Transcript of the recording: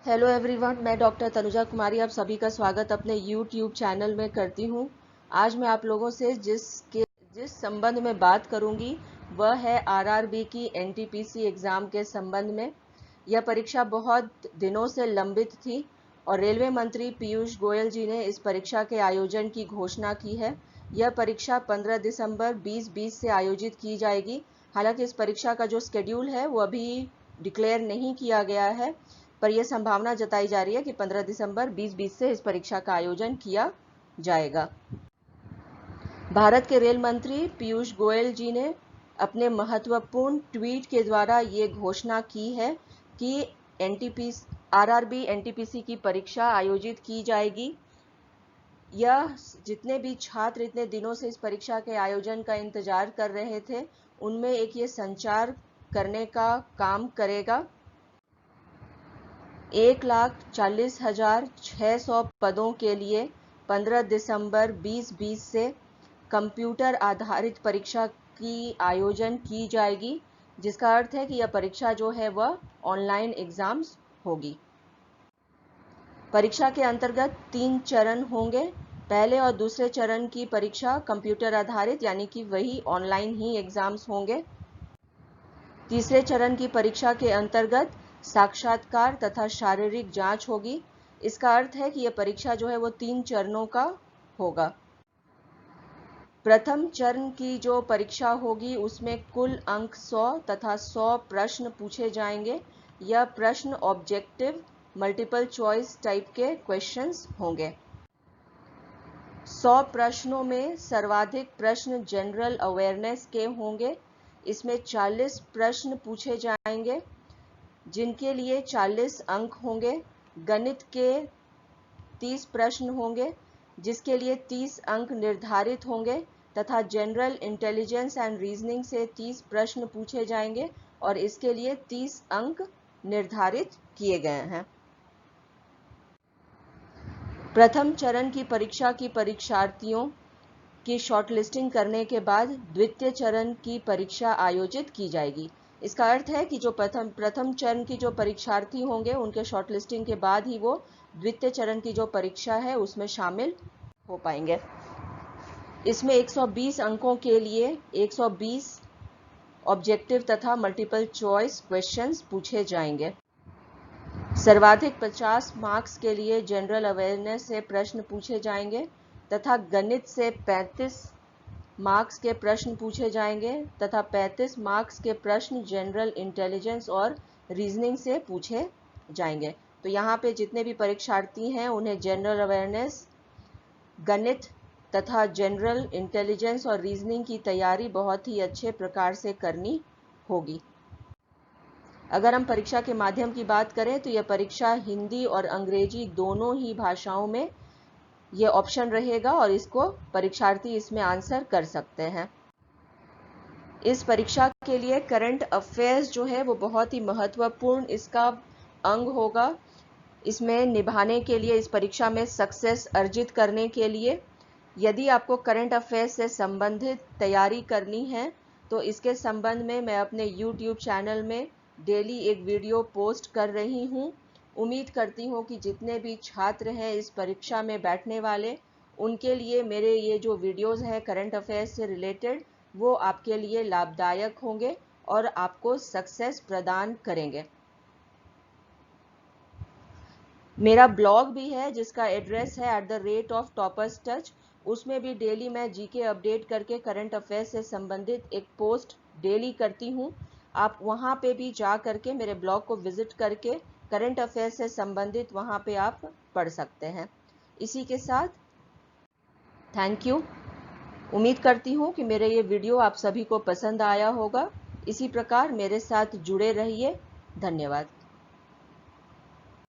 Hello everyone, मैं doctor Tanuja कुमारी आप सभी का स्वागत अपने यूट्यूब चैनल में करती हूँ। आज मैं आप लोगों से जिस संबंध में बात करूँगी वह है आरआरबी की एनटीपीसी एग्ज़ाम के संबंध में। यह परीक्षा बहुत दिनों से लंबित थी और रेलवे मंत्री पीयूष गोयल जी ने इस परीक्षा के आयोजन की घोषणा की है। यह परीक्षा 15 दिसंबर 2020 से आयोजित की जाएगी। हालांकि इस परीक्षा का जो शेड्यूल है वो अभी डिक्लेयर नहीं किया गया है, पर यह संभावना जताई जा रही है कि 15 दिसंबर 2020 से इस परीक्षा का आयोजन किया जाएगा। भारत के रेल मंत्री पीयूष गोयल जी ने अपने महत्वपूर्ण ट्वीट के द्वारा ये घोषणा की है कि आरआरबी एनटीपीसी की परीक्षा आयोजित की जाएगी। यह जितने भी छात्र इतने दिनों से इस परीक्षा के आयोजन का इंतजार कर रहे थे, उनमें एक ये संचार करने का काम करेगा। 1,40,600 पदों के लिए 15 दिसंबर 2020 से कंप्यूटर आधारित परीक्षा की आयोजन की जाएगी, जिसका अर्थ है कि यह परीक्षा जो है वह ऑनलाइन एग्जाम्स होगी। परीक्षा के अंतर्गत 3 चरण होंगे। पहले और दूसरे चरण की परीक्षा कंप्यूटर आधारित यानी कि वही ऑनलाइन ही एग्जाम्स होंगे। तीसरे चरण की परीक्षा के अंतर्गत साक्षात्कार तथा शारीरिक जांच होगी। इसका अर्थ है कि यह परीक्षा जो है वो 3 चरणों का होगा। प्रथम चरण की जो परीक्षा होगी उसमें कुल अंक 100 तथा 100 प्रश्न पूछे जाएंगे। यह प्रश्न ऑब्जेक्टिव मल्टीपल चॉइस टाइप के क्वेश्चंस होंगे। 100 प्रश्नों में सर्वाधिक प्रश्न जनरल अवेयरनेस के होंगे। इसमें 40 प्रश्न पूछे जाएंगे जिनके लिए 40 अंक होंगे। गणित के 30 प्रश्न होंगे जिसके लिए 30 अंक निर्धारित होंगे तथा जनरल इंटेलिजेंस एंड रीजनिंग से 30 प्रश्न पूछे जाएंगे और इसके लिए 30 अंक निर्धारित किए गए हैं। प्रथम चरण की परीक्षा की परीक्षार्थियों की शॉर्टलिस्टिंग करने के बाद द्वितीय चरण की परीक्षा आयोजित की जाएगी। इसका अर्थ है कि जो प्रथम चरण की जो परीक्षार्थी होंगे उनके शॉर्टलिस्टिंग के बाद ही वो द्वितीय चरण की जो परीक्षा है उसमें शामिल हो पाएंगे। इसमें 120 अंकों के लिए 120 ऑब्जेक्टिव तथा मल्टीपल चॉइस क्वेश्चंस पूछे जाएंगे। सर्वाधिक 50 मार्क्स के लिए जनरल अवेयरनेस से प्रश्न पूछे जाएंगे तथा गणित से 35 मार्क्स के प्रश्न पूछे जाएंगे तथा 35 मार्क्स के प्रश्न जनरल इंटेलिजेंस और रीजनिंग से पूछे जाएंगे। तो यहाँ पे जितने भी परीक्षार्थी हैं उन्हें जनरल अवेयरनेस, गणित तथा जनरल इंटेलिजेंस और रीजनिंग की तैयारी बहुत ही अच्छे प्रकार से करनी होगी। अगर हम परीक्षा के माध्यम की बात करें तो यह परीक्षा हिंदी और अंग्रेजी दोनों ही भाषाओं में ये ऑप्शन रहेगा और इसको परीक्षार्थी इसमें आंसर कर सकते हैं। इस परीक्षा के लिए करंट अफेयर्स जो है वो बहुत ही महत्वपूर्ण इसका अंग होगा। इसमें निभाने के लिए, इस परीक्षा में सक्सेस अर्जित करने के लिए यदि आपको करंट अफेयर्स से संबंधित तैयारी करनी है तो इसके संबंध में मैं अपने यूट्यूब चैनल में डेली एक वीडियो पोस्ट कर रही हूँ। उम्मीद करती हूँ कि जितने भी छात्र हैं इस परीक्षा में बैठने वाले, उनके लिए मेरे ये जो वीडियोस हैं करंट अफेयर्स से रिलेटेड वो आपके लिए लाभदायक होंगे और आपको सक्सेस प्रदान करेंगे। मेरा ब्लॉग भी है जिसका एड्रेस है @toperstouch। उसमें भी डेली मैं जीके अपडेट करके करंट अफेयर्स से संबंधित एक पोस्ट डेली करती हूँ। आप वहाँ पे भी जा करके मेरे ब्लॉग को विजिट करके करंट अफेयर्स से संबंधित वहाँ पे आप पढ़ सकते हैं। इसी के साथ थैंक यू। उम्मीद करती हूँ कि मेरे ये वीडियो आप सभी को पसंद आया होगा। इसी प्रकार मेरे साथ जुड़े रहिए। धन्यवाद।